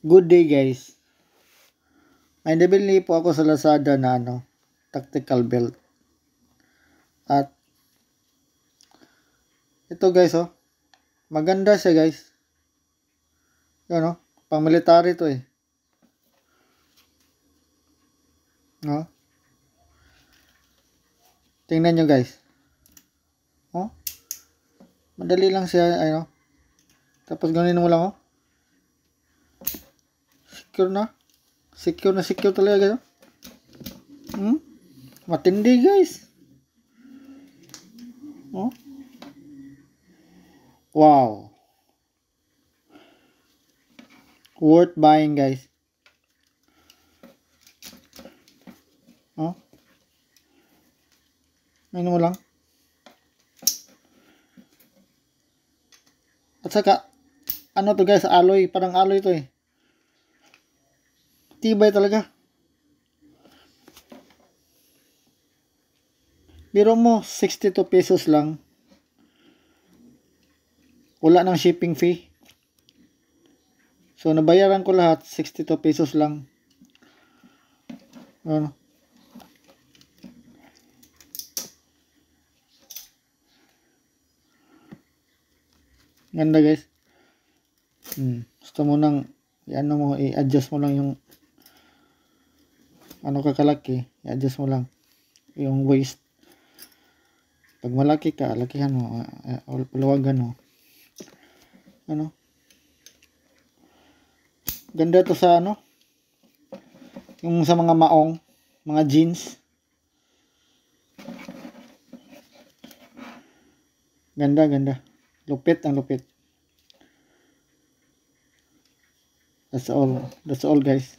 Good day guys. May nabili po ako sa Lazada na tactical belt. At ito guys maganda siya guys. Yan pang military to eh. Tingnan nyo guys. Madali lang siya Tapos gawin mo lang Secure na. Secure talaga guys. Matindi guys. Wow. Worth buying guys. Ano mo lang. At saka to guys, alloy, parang alloy to eh. Tibay talaga. Biro mo 62 pesos lang. Wala nang shipping fee. So nabayaran ko lahat 62 pesos lang. Ganda guys. Gusto mo nang i-adjust mo lang yung kakalaki, i-adjust mo lang yung waist. Pag malaki ka, lakihan mo, paluwagan mo. Ganda to sa yung sa mga maong, mga jeans. Ganda. Lupit ang lupit. That's all guys.